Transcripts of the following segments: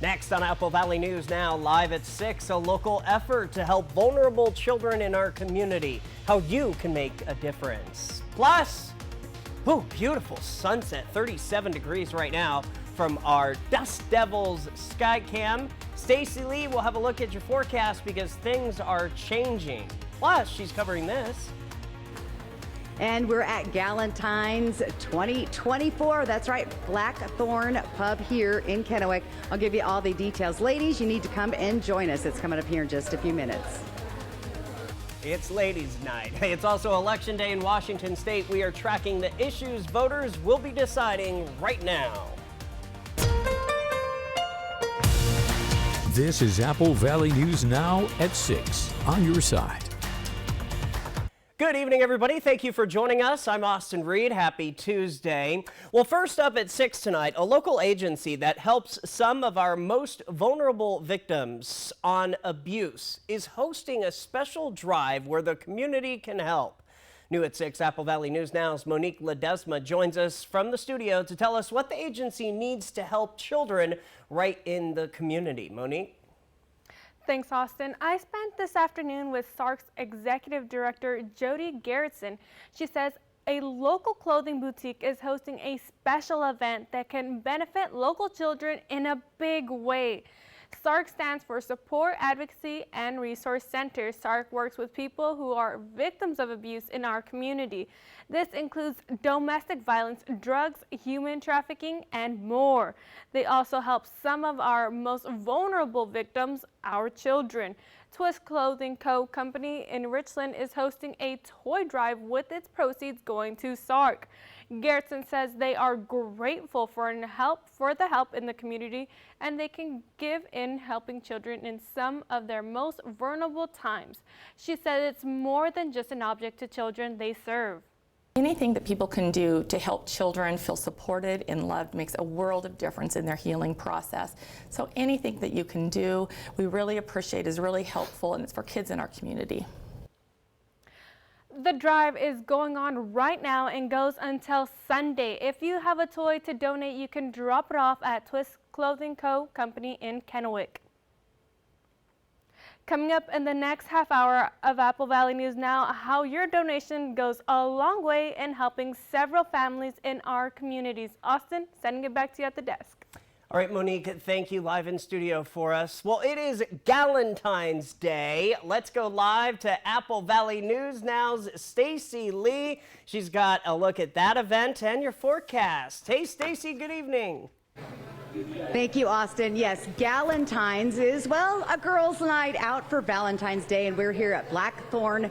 Next on Apple Valley News Now, live at 6, a local effort to help vulnerable children in our community. How you can make a difference. Plus, ooh, beautiful sunset, 37 degrees right now from our Dust Devils sky cam. Stacy Lee will have a look at your forecast because things are changing. Plus, she's covering this. And we're at Galentine's 2024. That's right, Blackthorn Pub here in Kennewick. I'll give you all the details. Ladies, you need to come and join us. It's coming up here in just a few minutes. It's Ladies' Night. Hey, it's also Election Day in Washington State. We are tracking the issues voters will be deciding right now. This is Apple Valley News Now at 6 on your side. Good evening, everybody. Thank you for joining us. I'm Austin Reed. Happy Tuesday. Well, first up at 6 tonight, a local agency that helps some of our most vulnerable victims on abuse is hosting a special drive where the community can help. New at 6, Apple Valley News Now's Monique Ledesma joins us from the studio to tell us what the agency needs to help children right in the community. Monique? Thanks, Austin. I spent this afternoon with SARC's Executive Director, Jody Garrettson. She says a local clothing boutique is hosting a special event that can benefit local children in a big way. SARC stands for Support, Advocacy, and Resource Center. SARC works with people who are victims of abuse in our community. This includes domestic violence, drugs, human trafficking, and more. They also help some of our most vulnerable victims, our children. Twist Clothing Co. Company in Richland is hosting a toy drive with its proceeds going to SARC. Garrettson says they are grateful for the help in the community, and they can give in helping children in some of their most vulnerable times. She said it's more than just an object to children they serve. Anything that people can do to help children feel supported and loved makes a world of difference in their healing process. So anything that you can do, we really appreciate, is really helpful, and it's for kids in our community. The drive is going on right now and goes until Sunday. If you have a toy to donate, you can drop it off at Twist Clothing Co. Company in Kennewick. Coming up in the next half hour of Apple Valley News Now, how your donation goes a long way in helping several families in our communities. Austin, sending it back to you at the desk. All right, Monique, thank you live in studio for us. Well, it is Galentine's Day. Let's go live to Apple Valley News Now's Stacy Lee. She's got a look at that event and your forecast. Hey, Stacy, good evening. Thank you, Austin. Yes, Galentine's is, well, a girls' night out for Valentine's Day, and we're here at Blackthorn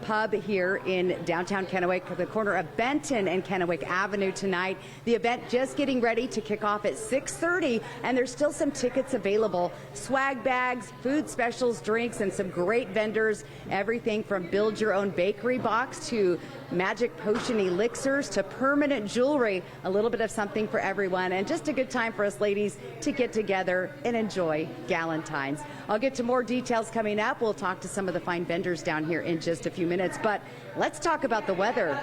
Pub here in downtown Kennewick, the corner of Benton and Kennewick Avenue tonight. The event just getting ready to kick off at 6:30, and there's still some tickets available. Swag bags, food specials, drinks, and some great vendors. Everything from build your own bakery box to magic potion elixirs to permanent jewelry. A little bit of something for everyone, and just a good time for us ladies to get together and enjoy Galentine's. I'll get to more details coming up. We'll talk to some of the fine vendors down here in just a few minutes, but let's talk about the weather.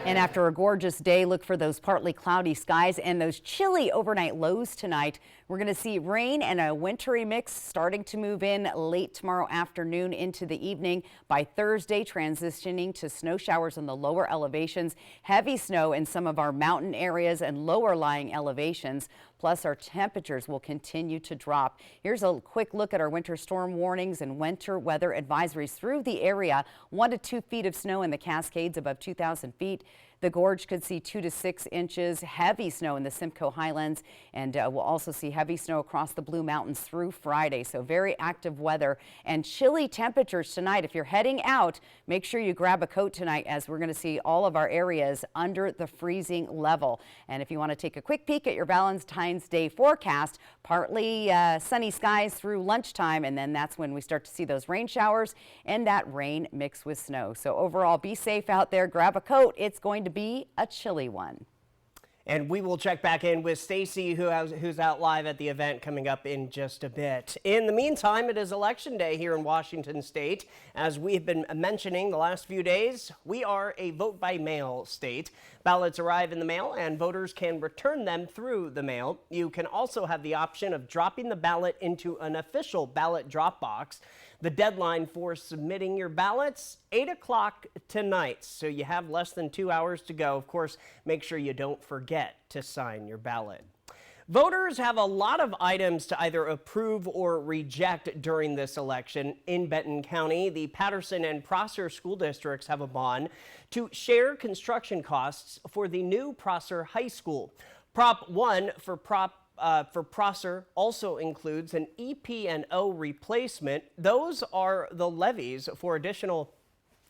And after a gorgeous day, look for those partly cloudy skies and those chilly overnight lows tonight. We're going to see rain and a wintry mix starting to move in late tomorrow afternoon into the evening. By Thursday, transitioning to snow showers in the lower elevations, heavy snow in some of our mountain areas and lower lying elevations. Plus, our temperatures will continue to drop. Here's a quick look at our winter storm warnings and winter weather advisories through the area. 1 to 2 feet of snow in the Cascades above 2,000 feet. The gorge could see 2 to 6 inches, heavy snow in the Simcoe Highlands, and we'll also see heavy snow across the Blue Mountains through Friday. So very active weather and chilly temperatures tonight. If you're heading out, make sure you grab a coat tonight, as we're going to see all of our areas under the freezing level. And if you want to take a quick peek at your Valentine's Day forecast, partly sunny skies through lunchtime, and then that's when we start to see those rain showers and that rain mixed with snow. So overall, be safe out there. Grab a coat. It's going to be a chilly one. And we will check back in with Stacy, who's out live at the event coming up in just a bit. In the meantime, it is Election Day here in Washington State. As we have been mentioning the last few days, we are a vote-by-mail state. Ballots arrive in the mail and voters can return them through the mail. You can also have the option of dropping the ballot into an official ballot drop box. The deadline for submitting your ballots, 8 o'clock tonight, so you have less than 2 hours to go. Of course, make sure you don't forget to sign your ballot. Voters have a lot of items to either approve or reject during this election. In Benton County, the Patterson and Prosser school districts have a bond to share construction costs for the new Prosser High School. Prop 1 for Prosser also includes an EP&O replacement. Those are the levies for additional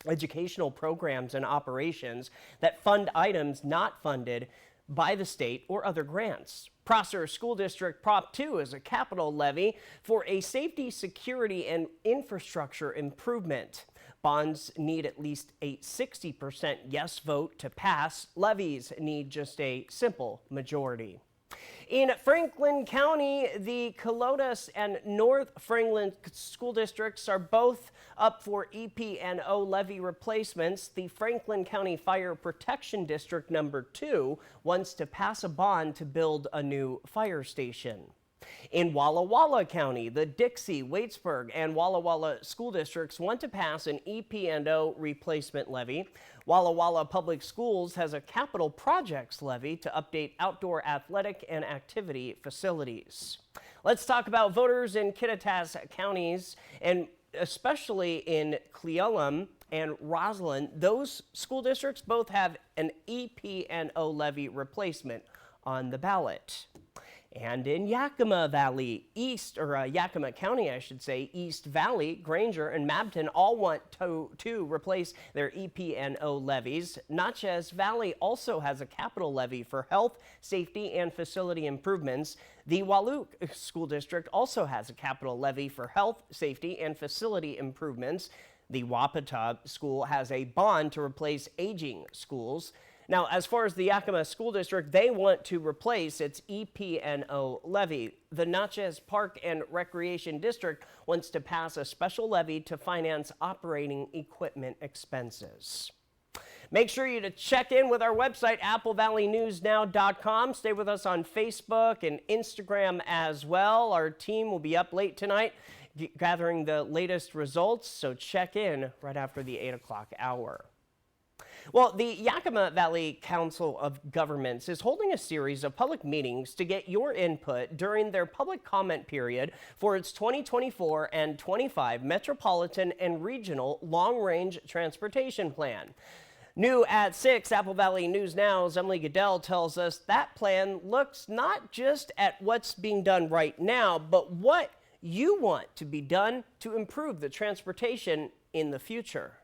educational programs and operations that fund items not funded by the state or other grants. Prosser School District Prop 2 is a capital levy for a safety, security, and infrastructure improvement. Bonds need at least a 60% yes vote to pass. Levies need just a simple majority. In Franklin County, the Calotas and North Franklin school districts are both up for EP&O levy replacements. The Franklin County Fire Protection District number 2 wants to pass a bond to build a new fire station. In Walla Walla County, the Dixie, Waitsburg, and Walla Walla school districts want to pass an EP&O replacement levy. Walla Walla Public Schools has a capital projects levy to update outdoor athletic and activity facilities. Let's talk about voters in Kittitas counties, and especially in Cleolum and Roslyn. Those school districts both have an EP&O levy replacement on the ballot. And in Yakima Valley, Yakima County, I should say, East Valley, Granger, and Mabton all want to replace their EP&O levies. Natchez Valley also has a capital levy for health, safety, and facility improvements. The Wahluke School District also has a capital levy for health, safety, and facility improvements. The Wapata School has a bond to replace aging schools. Now, as far as the Yakima School District, they want to replace its EP&O levy. The Natchez Park and Recreation District wants to pass a special levy to finance operating equipment expenses. Make sure you to check in with our website, applevalleynewsnow.com. Stay with us on Facebook and Instagram as well. Our team will be up late tonight gathering the latest results, so check in right after the 8 o'clock hour. Well, the Yakima Valley Council of Governments is holding a series of public meetings to get your input during their public comment period for its 2024 and 25 Metropolitan and Regional Long-Range Transportation Plan. New at 6, Apple Valley News Now's Emily Goodell tells us that plan looks not just at what's being done right now, but what you want to be done to improve the transportation in the future.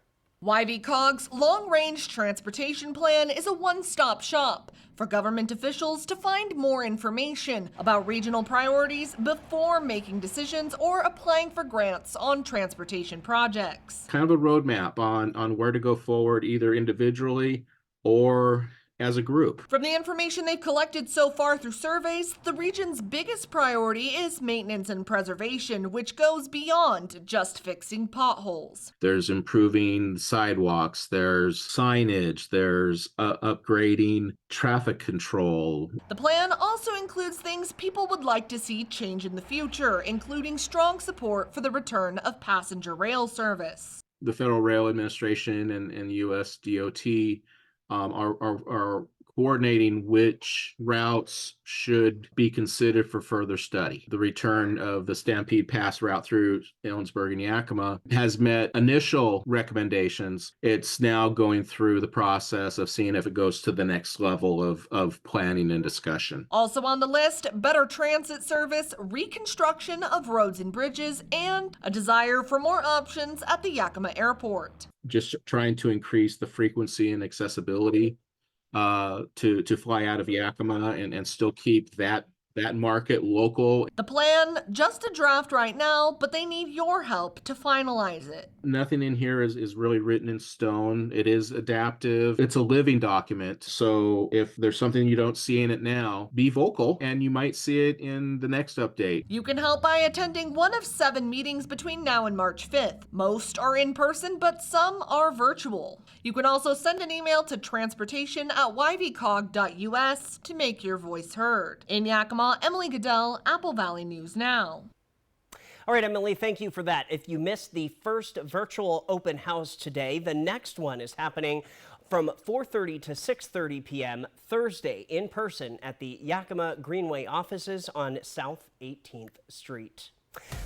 YVCOG's Long-Range Transportation Plan is a one-stop shop for government officials to find more information about regional priorities before making decisions or applying for grants on transportation projects. Kind of a roadmap on where to go forward, either individually or as a group. From the information they've collected so far through surveys, the region's biggest priority is maintenance and preservation, which goes beyond just fixing potholes. There's improving sidewalks, there's signage, there's upgrading traffic control. The plan also includes things people would like to see change in the future, including strong support for the return of passenger rail service. The Federal Rail Administration and US DOT are coordinating which routes should be considered for further study. The return of the Stampede Pass route through Ellensburg and Yakima has met initial recommendations. It's now going through the process of seeing if it goes to the next level of planning and discussion. Also on the list, better transit service, reconstruction of roads and bridges, and a desire for more options at the Yakima Airport. Just trying to increase the frequency and accessibility to fly out of Yakima and still keep that that market local. The plan, just a draft right now, but they need your help to finalize it. Nothing in here is really written in stone. It is adaptive. It's a living document. So if there's something you don't see in it now, be vocal and you might see it in the next update. You can help by attending one of 7 meetings between now and March 5th. Most are in person, but some are virtual. You can also send an email to transportation@yvcog.us to make your voice heard. In Yakima, Emily Goodell, Apple Valley News Now. All right, Emily, thank you for that. If you missed the first virtual open house today, the next one is happening from 4:30 to 6:30 p.m. Thursday in person at the Yakima Greenway offices on South 18th Street.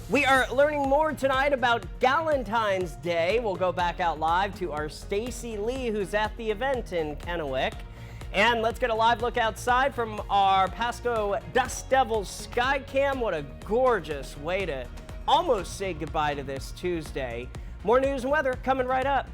We are learning more tonight about Galentine's Day. We'll go back out live to our Stacy Lee, who's at the event in Kennewick. And let's get a live look outside from our Pasco Dust Devils sky cam. What a gorgeous way to almost say goodbye to this Tuesday. More news and weather coming right up.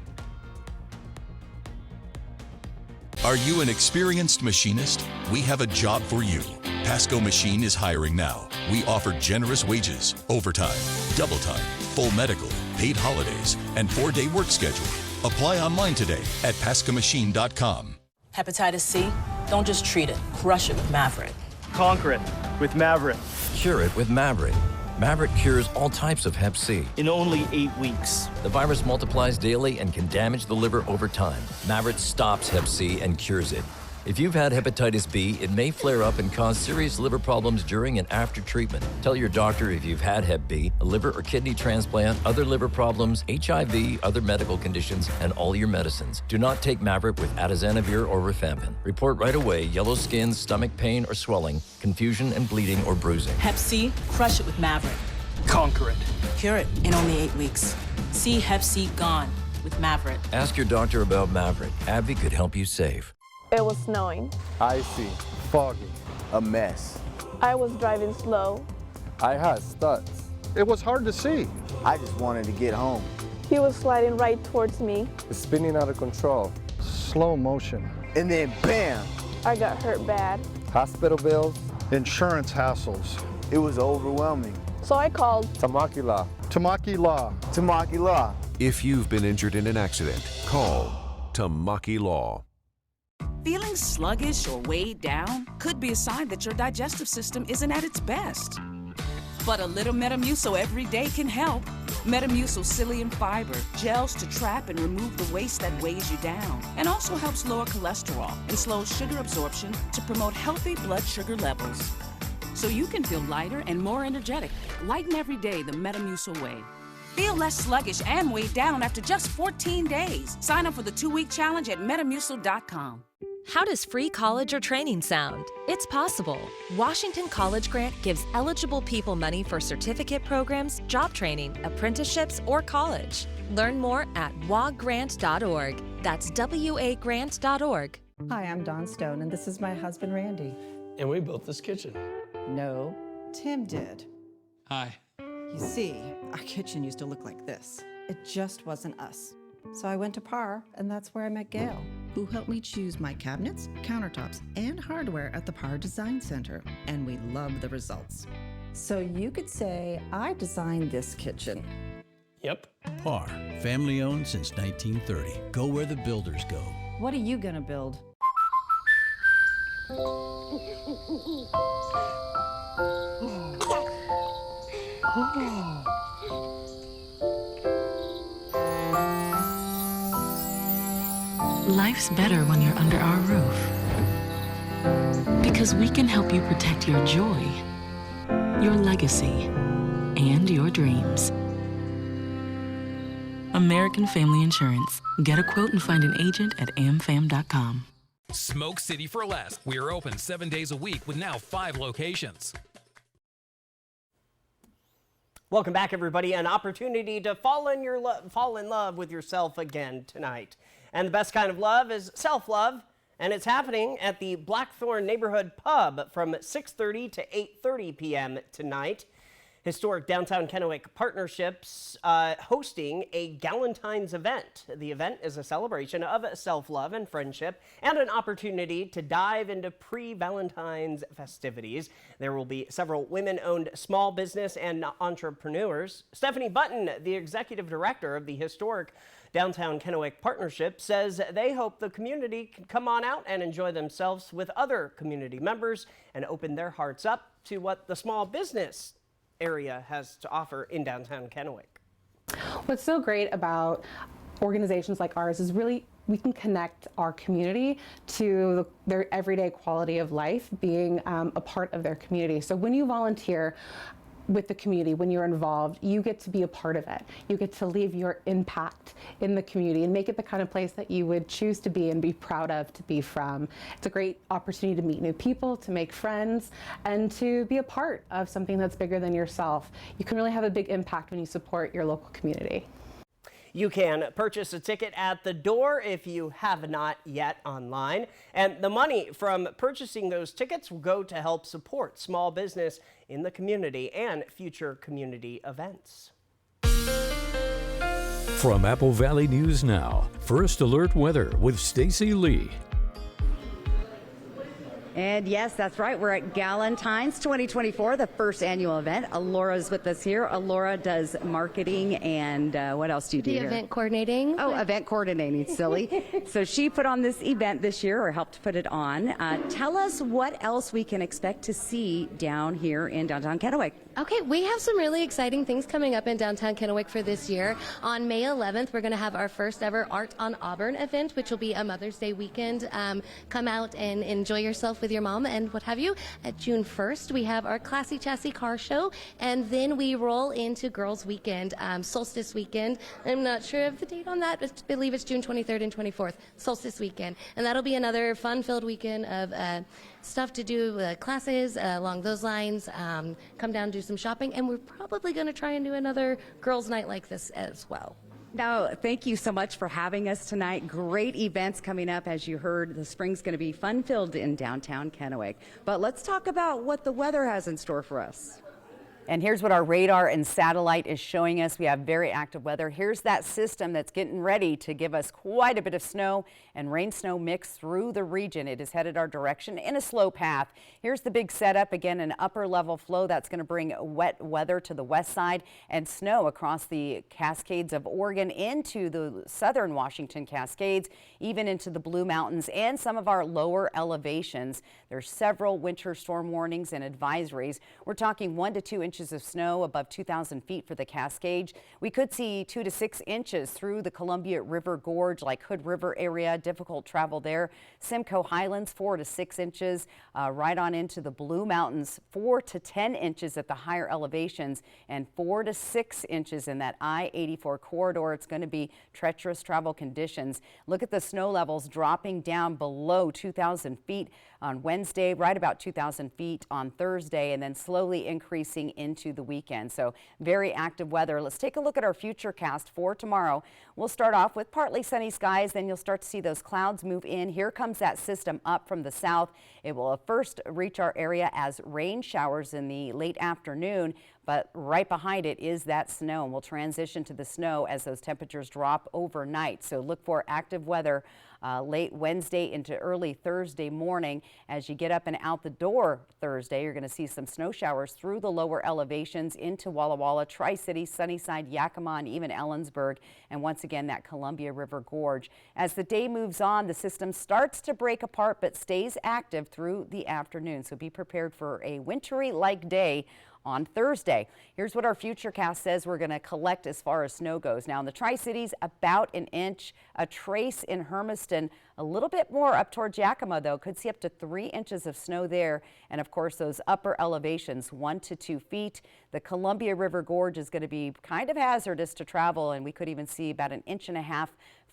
Are you an experienced machinist? We have a job for you. Pasco Machine is hiring now. We offer generous wages, overtime, double time, full medical, paid holidays, and 4-day work schedule. Apply online today at pascomachine.com. Hepatitis C? Don't just treat it. Crush it with Maverick. Conquer it with Maverick. Cure it with Maverick. Maverick cures all types of Hep C. In only 8 weeks. The virus multiplies daily and can damage the liver over time. Maverick stops Hep C and cures it. If you've had hepatitis B, it may flare up and cause serious liver problems during and after treatment. Tell your doctor if you've had Hep B, a liver or kidney transplant, other liver problems, HIV, other medical conditions, and all your medicines. Do not take Maverick with atazanavir or rifampin. Report right away yellow skin, stomach pain or swelling, confusion and bleeding or bruising. Hep C? Crush it with Maverick. Conquer it. Cure it in only 8 weeks. See Hep C gone with Maverick. Ask your doctor about Maverick. AbbVie could help you save. It was snowing. Icy, foggy, a mess. I was driving slow. I had studs. It was hard to see. I just wanted to get home. He was sliding right towards me. It's spinning out of control. Slow motion. And then bam! I got hurt bad. Hospital bills, insurance hassles. It was overwhelming. So I called Tamaki Law. Tamaki Law. Tamaki Law. If you've been injured in an accident, call Tamaki Law. Feeling sluggish or weighed down could be a sign that your digestive system isn't at its best. But a little Metamucil every day can help. Metamucil psyllium fiber gels to trap and remove the waste that weighs you down, and also helps lower cholesterol and slows sugar absorption to promote healthy blood sugar levels. So you can feel lighter and more energetic. Lighten every day the Metamucil way. Feel less sluggish and weighed down after just 14 days. Sign up for the 2-week challenge at Metamucil.com. How does free college or training sound? It's possible. Washington College Grant gives eligible people money for certificate programs, job training, apprenticeships, or college. Learn more at wagrant.org. That's wagrant.org. Hi, I'm Dawn Stone, and this is my husband, Randy. And we built this kitchen. No, Tim did. Hi. You see, our kitchen used to look like this. It just wasn't us. So I went to PAR, and that's where I met Gail, who helped me choose my cabinets, countertops, and hardware at the PAR Design Center, and we love the results. So you could say I designed this kitchen. Yep. PAR, family owned since 1930. Go where the builders go. What are you gonna build? Life's better when you're under our roof. Because we can help you protect your joy, your legacy, and your dreams. American Family Insurance. Get a quote and find an agent at amfam.com. Smoke City for Less. We are open 7 days a week with now 5 locations. Welcome back, everybody. An opportunity to fall in love with yourself again tonight. And the best kind of love is self-love, and it's happening at the Blackthorn Neighborhood Pub from 6:30 to 8:30 p.m. tonight. Historic Downtown Kennewick Partnerships hosting a Galentine's event. The event is a celebration of self-love and friendship and an opportunity to dive into pre-Valentine's festivities. There will be several women-owned small business and entrepreneurs. Stephanie Button, the executive director of the Historic Downtown Kennewick Partnership, says they hope the community can come on out and enjoy themselves with other community members and open their hearts up to what the small business area has to offer in downtown Kennewick. What's so great about organizations like ours is really we can connect our community to their everyday quality of life, being a part of their community. So when you volunteer with the community, when you're involved, you get to be a part of it. You get to leave your impact in the community and make it the kind of place that you would choose to be and be proud of to be from. It's a great opportunity to meet new people, to make friends, and to be a part of something that's bigger than yourself. You can really have a big impact when you support your local community. You can purchase a ticket at the door if you have not yet online, and the money from purchasing those tickets will go to help support small business in the community and future community events. From Apple Valley News Now, First Alert Weather with Stacy Lee. And yes, that's right. We're at Galentine's 2024, the first annual event. Alora's with us here. Alora does marketing and what else do you do here? Event coordinating. Oh, event coordinating, silly. So she put on this event this year, or helped put it on. Tell us what else we can expect to see down here in downtown Kennewick. Okay, we have some really exciting things coming up in downtown Kennewick for this year. On May 11th, we're going to have our first ever Art on Auburn event, which will be a Mother's Day weekend. Come out and enjoy yourself with your mom and what have you. At June 1st, we have our Classy Chassis car show, and then we roll into Girls Weekend, Solstice Weekend. I'm not sure of the date on that, but I believe it's June 23rd and 24th, Solstice Weekend. And that'll be another fun-filled weekend of stuff to do, classes along those lines. Come down, do some shopping, and we're probably going to try and do another girls' night like this as well. Now, thank you so much for having us tonight. Great events coming up. As you heard, the spring's going to be fun-filled in downtown Kennewick. But let's talk about what the weather has in store for us. And here's what our radar and satellite is showing us. We have very active weather. Here's that system that's getting ready to give us quite a bit of snow and rain-snow mix through the region. It is headed our direction in a slow path. Here's the big setup. Again, an upper level flow that's going to bring wet weather to the west side and snow across the Cascades of Oregon into the southern Washington Cascades, even into the Blue Mountains and some of our lower elevations. There's several winter storm warnings and advisories. We're talking 1 to 2 inches of snow above 2,000 feet for the Cascades. We could see 2 to 6 inches through the Columbia River Gorge, like Hood River area. Difficult travel there. Simcoe Highlands, 4 to 6 inches. Right on into the Blue Mountains, 4 to 10 inches at the higher elevations, and 4 to 6 inches in that I-84 corridor. It's going to be treacherous travel conditions. Look at the snow levels dropping down below 2,000 feet on Wednesday, right about 2,000 feet on Thursday, and then slowly increasing into the weekend. So very active weather. Let's take a look at our future cast for tomorrow. We'll start off with partly sunny skies, then you'll start to see those clouds move in. Here comes that system up from the south. It will first reach our area as rain showers in the late afternoon, but right behind it is that snow, and we'll transition to the snow as those temperatures drop overnight. So look for active weather late Wednesday into early Thursday morning. As you get up and out the door Thursday, you're going to see some snow showers through the lower elevations into Walla Walla, Tri-City, Sunnyside, Yakima, and even Ellensburg, and once again that Columbia River Gorge. As the day moves on, the system starts to break apart but stays active through the afternoon, so be prepared for a wintry-like day on Thursday. Here's what our futurecast says we're going to collect as far as snow goes. Now in the Tri-Cities, about an inch, a trace in Hermiston, a little bit more up towards Yakima though. Could see up to 3 inches of snow there. And of course those upper elevations, 1 to 2 feet. The Columbia River Gorge is going to be kind of hazardous to travel, and we could even see about 1.5 inches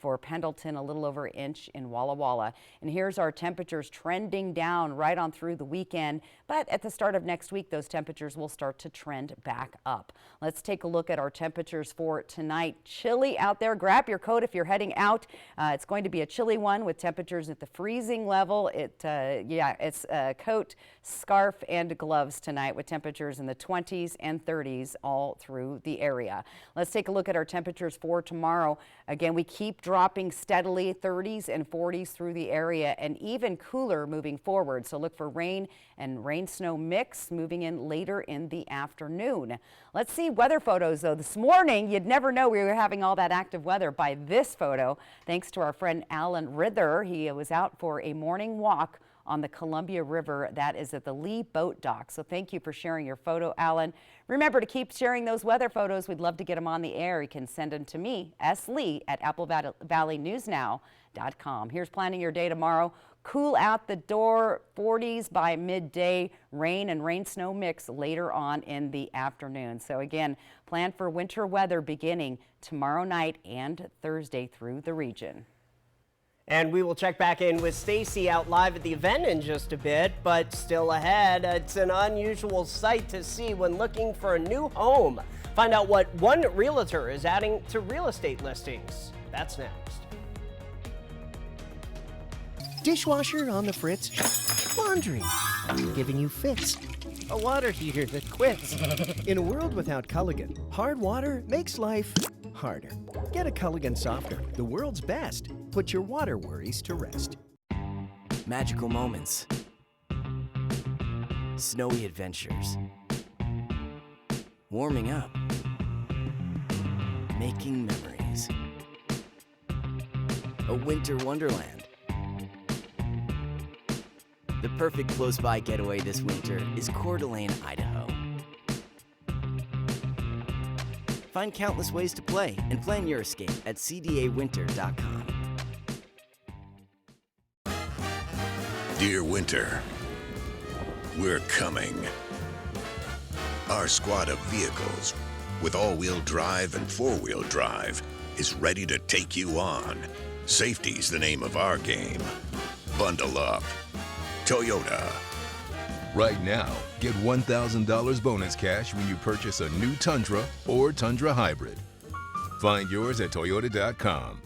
For Pendleton, a little over an inch in Walla Walla. And here's our temperatures trending down right on through the weekend. But at the start of next week, those temperatures will start to trend back up. Let's take a look at our temperatures for tonight. Chilly out there. Grab your coat if you're heading out. It's going to be a chilly one with temperatures at the freezing level. It's coat, scarf, and gloves tonight with temperatures in the 20s and 30s all through the area. Let's take a look at our temperatures for tomorrow. Again, we keep dropping steadily, 30s and 40s through the area, and even cooler moving forward. So look for rain and rain-snow mix moving in later in the afternoon. Let's see weather photos, though. This morning, you'd never know we were having all that active weather by this photo, thanks to our friend Alan Rither. He was out for a morning walk on the Columbia River. That is at the Lee Boat Dock. So thank you for sharing your photo, Alan. Remember to keep sharing those weather photos. We'd love to get them on the air. You can send them to me, S. Lee, at AppleValleyNewsNow.com. Here's planning your day tomorrow. Cool out the door, 40s by midday, rain and rain-snow mix later on in the afternoon. So again, plan for winter weather beginning tomorrow night and Thursday through the region. And we will check back in with Stacy out live at the event in just a bit, but still ahead, it's an unusual sight to see when looking for a new home. Find out what one realtor is adding to real estate listings. That's next. Dishwasher on the fritz, laundry giving you fits, a water heater that quits. In a world without Culligan, hard water makes life harder. Get a Culligan softener, the world's best. Put your water worries to rest. Magical moments, snowy adventures, warming up, making memories, a winter wonderland. The perfect close-by getaway this winter is Coeur d'Alene, Idaho. Find countless ways to play and plan your escape at cdawinter.com. Dear Winter, we're coming. Our squad of vehicles with all-wheel drive and four-wheel drive is ready to take you on. Safety's the name of our game. Bundle up. Toyota. Right now, get $1,000 bonus cash when you purchase a new Tundra or Tundra Hybrid. Find yours at Toyota.com.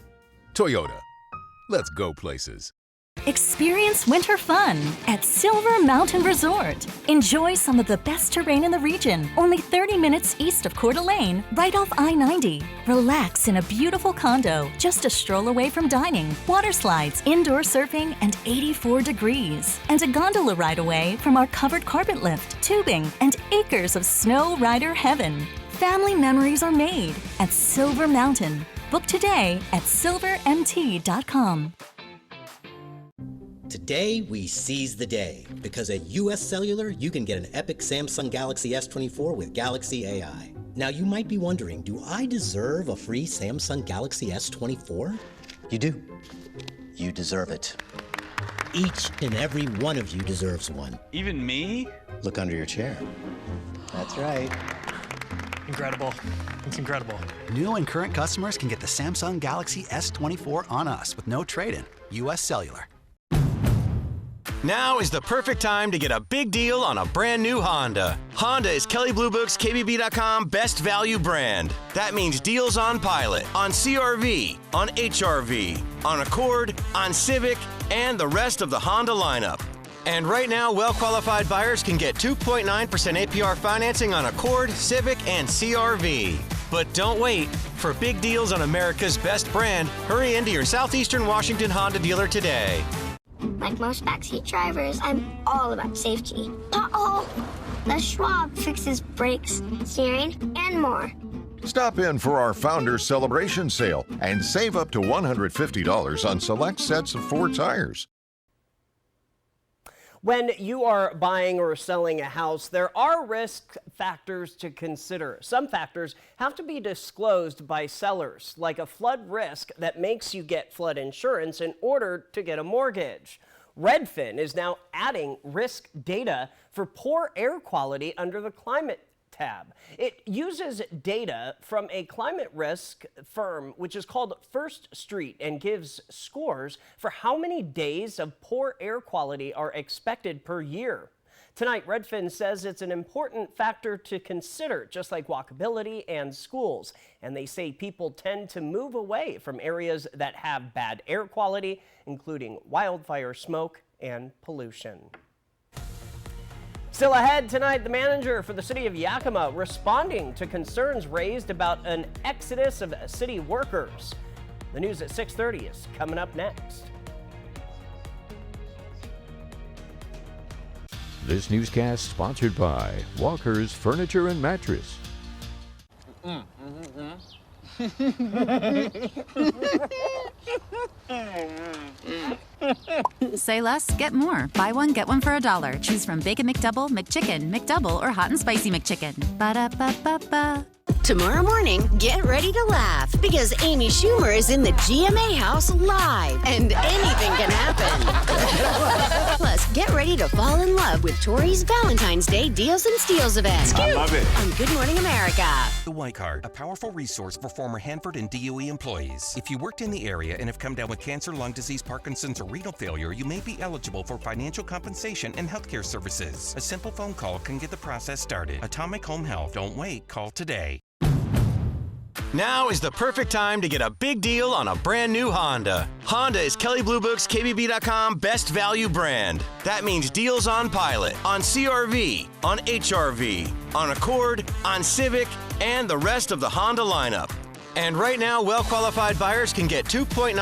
Toyota. Let's go places. Experience winter fun at Silver Mountain Resort. Enjoy some of the best terrain in the region, only 30 minutes east of Coeur d'Alene, right off I-90. Relax in a beautiful condo, just a stroll away from dining, water slides, indoor surfing, and 84 degrees. And a gondola ride away from our covered carpet lift, tubing, and acres of snow rider heaven. Family memories are made at Silver Mountain. Book today at silvermt.com. Today, we seize the day, because at US Cellular, you can get an epic Samsung Galaxy S24 with Galaxy AI. Now, you might be wondering, do I deserve a free Samsung Galaxy S24? You do. You deserve it. Each and every one of you deserves one. Even me? Look under your chair. That's right. Incredible. It's incredible. New and current customers can get the Samsung Galaxy S24 on us with no trade-in. US Cellular. Now is the perfect time to get a big deal on a brand new Honda. Honda is Kelley Blue Book's KBB.com best value brand. That means deals on Pilot, on CR-V, on HR-V, on Accord, on Civic, and the rest of the Honda lineup. And right now, well-qualified buyers can get 2.9% APR financing on Accord, Civic, and CR-V. But don't wait. For big deals on America's best brand, hurry into your Southeastern Washington Honda dealer today. Like most backseat drivers, I'm all about safety. Uh-oh! Les Schwab fixes brakes, steering, and more. Stop in for our Founders Celebration Sale and save up to $150 on select sets of 4 tires. When you are buying or selling a house, there are risk factors to consider. Some factors have to be disclosed by sellers, like a flood risk that makes you get flood insurance in order to get a mortgage. Redfin is now adding risk data for poor air quality under the Climate tab. It uses data from a climate risk firm, which is called First Street, and gives scores for how many days of poor air quality are expected per year. Tonight, Redfin says it's an important factor to consider, just like walkability and schools. And they say people tend to move away from areas that have bad air quality, including wildfire smoke and pollution. Still ahead tonight, the manager for the city of Yakima responding to concerns raised about an exodus of city workers. The news at 6:30 is coming up next. This newscast sponsored by Walker's Furniture and Mattress. Say less, get more. Buy one, get one for $1. Choose from Bacon McDouble, McChicken, McDouble, or Hot and Spicy McChicken. Ba-da-ba-ba-ba. Tomorrow morning, get ready to laugh because Amy Schumer is in the GMA house live and anything can happen. Plus, get ready to fall in love with Tori's Valentine's Day Deals and Steals event. I love it. On Good Morning America. The White Card, a powerful resource for former Hanford and DOE employees. If you worked in the area and have come down with cancer, lung disease, Parkinson's, or renal failure, you may be eligible for financial compensation and healthcare services. A simple phone call can get the process started. Atomic Home Health. Don't wait. Call today. Now is the perfect time to get a big deal on a brand new Honda. Honda is Kelley Blue Book's KBB.com best value brand. That means deals on Pilot, on CRV, on HRV, on Accord, on Civic, and the rest of the Honda lineup. And right now, well-qualified buyers can get 2.9%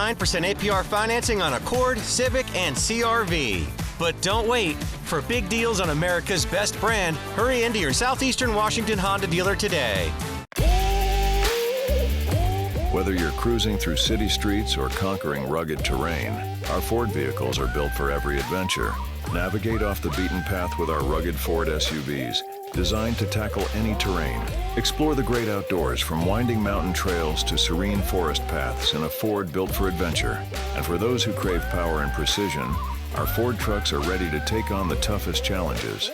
APR financing on Accord, Civic, and CRV. But don't wait. For big deals on America's best brand, hurry into your Southeastern Washington Honda dealer today. Whether you're cruising through city streets or conquering rugged terrain, our Ford vehicles are built for every adventure. Navigate off the beaten path with our rugged Ford SUVs, designed to tackle any terrain. Explore the great outdoors from winding mountain trails to serene forest paths in a Ford built for adventure. And for those who crave power and precision, our Ford trucks are ready to take on the toughest challenges.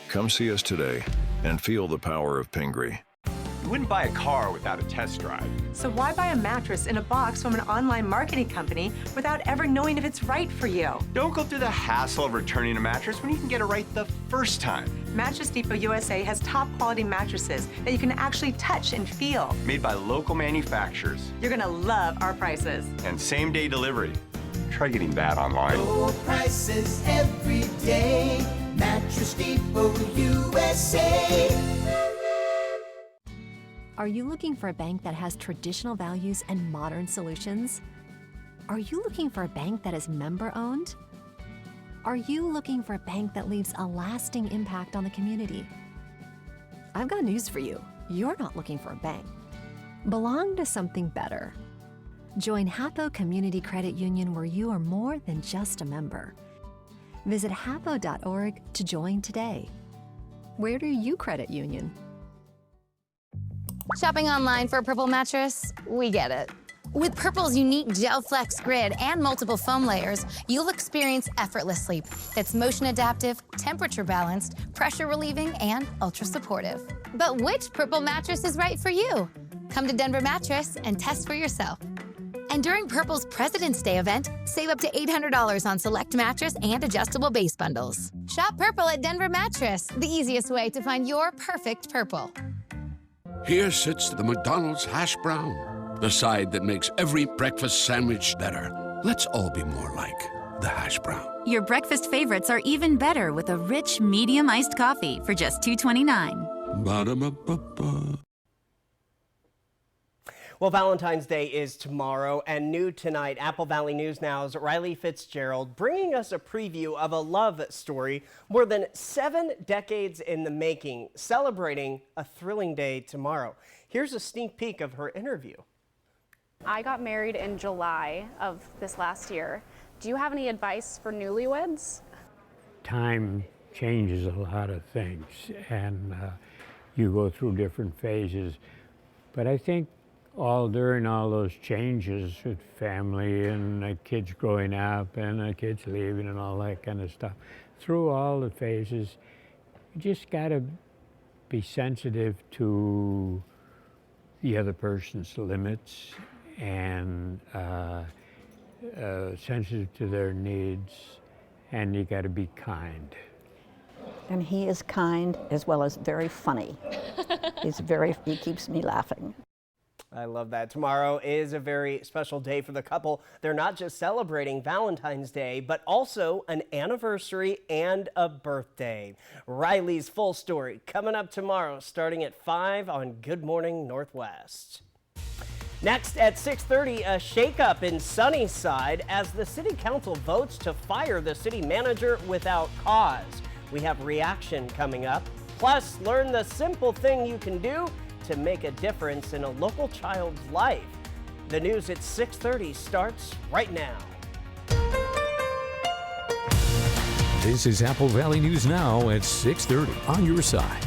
Come see us today and feel the power of Pingree. You wouldn't buy a car without a test drive. So why buy a mattress in a box from an online marketing company without ever knowing if it's right for you? Don't go through the hassle of returning a mattress when you can get it right the first time. Mattress Depot USA has top quality mattresses that you can actually touch and feel. Made by local manufacturers. You're gonna love our prices. And same-day delivery. Try getting that online. Low prices every day. Mattress Depot USA. Are you looking for a bank that has traditional values and modern solutions? Are you looking for a bank that is member-owned? Are you looking for a bank that leaves a lasting impact on the community? I've got news for you. You're not looking for a bank. Belong to something better. Join Hapo Community Credit Union, where you are more than just a member. Visit hapo.org to join today. Where do you credit union? Shopping online for a Purple mattress? We get it. With Purple's unique Gel Flex grid and multiple foam layers, you'll experience effortless sleep that's motion adaptive, temperature balanced, pressure relieving, and ultra supportive. But which Purple mattress is right for you? Come to Denver Mattress and test for yourself. And during Purple's President's Day event, save up to $800 on select mattress and adjustable base bundles. Shop Purple at Denver Mattress, the easiest way to find your perfect Purple. Here sits the McDonald's hash brown, the side that makes every breakfast sandwich better. Let's all be more like the hash brown. Your breakfast favorites are even better with a rich, medium iced coffee for just $2.29. Ba-da-ba-ba-ba. Well, Valentine's Day is tomorrow, and new tonight, Apple Valley News Now's Riley Fitzgerald bringing us a preview of a love story more than 7 decades in the making, celebrating a thrilling day tomorrow. Here's a sneak peek of her interview. I got married in July of this last year. Do you have any advice for newlyweds? Time changes a lot of things, and you go through different phases. But I think during all those changes with family and the kids growing up and the kids leaving and all that kind of stuff, through all the phases, you just gotta be sensitive to the other person's limits and sensitive to their needs, and you got to be kind. And he is kind as well as very funny. He keeps me laughing. I love that. Tomorrow is a very special day for the couple. They're not just celebrating Valentine's Day, but also an anniversary and a birthday. Riley's full story coming up tomorrow, starting at 5 on Good Morning Northwest. Next at 6:30, a shakeup in Sunnyside as the city council votes to fire the city manager without cause. We have reaction coming up. Plus, learn the simple thing you can do to make a difference in a local child's life. The news at 6:30 starts right now. This is Apple Valley News Now at 6:30 on your side.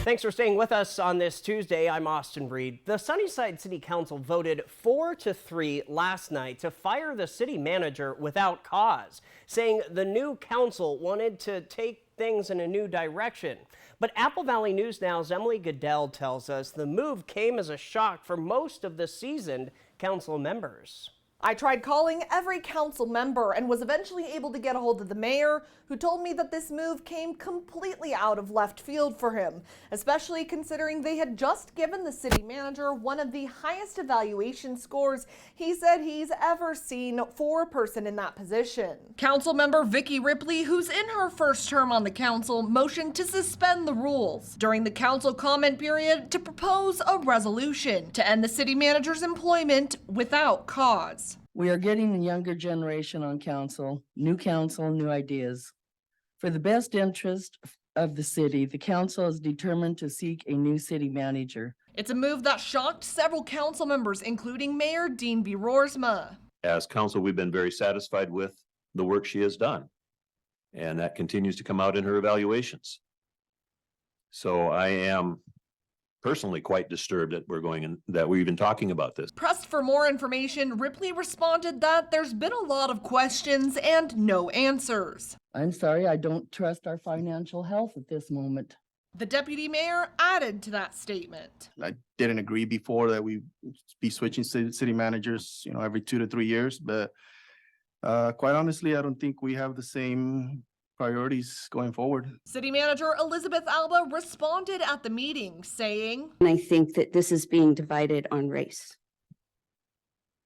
Thanks for staying with us on this Tuesday. I'm Austin Reed. The Sunnyside City Council voted 4-3 last night to fire the city manager without cause, saying the new council wanted to take things in a new direction. But Apple Valley News Now's Emily Goodell tells us the move came as a shock for most of the seasoned council members. I tried calling every council member and was eventually able to get a hold of the mayor, who told me that this move came completely out of left field for him, especially considering they had just given the city manager one of the highest evaluation scores he said he's ever seen for a person in that position. Council member Vicki Ripley, who's in her first term on the council, motioned to suspend the rules during the council comment period to propose a resolution to end the city manager's employment without cause. We are getting the younger generation on council, new ideas. For the best interest of the city, the council is determined to seek a new city manager. It's a move that shocked several council members, including Mayor Dean B. Roersma. As council, we've been very satisfied with the work she has done, and that continues to come out in her evaluations. So I am personally quite disturbed that we're even talking about this. Pressed for more information, Ripley responded that there's been a lot of questions and no answers. I'm sorry, I don't trust our financial health at this moment. The deputy mayor added to that statement. I didn't agree before that we be switching city managers, every 2 to 3 years, but quite honestly, I don't think we have the same priorities going forward. City manager Elizabeth Alba responded at the meeting, saying, I think that this is being divided on race.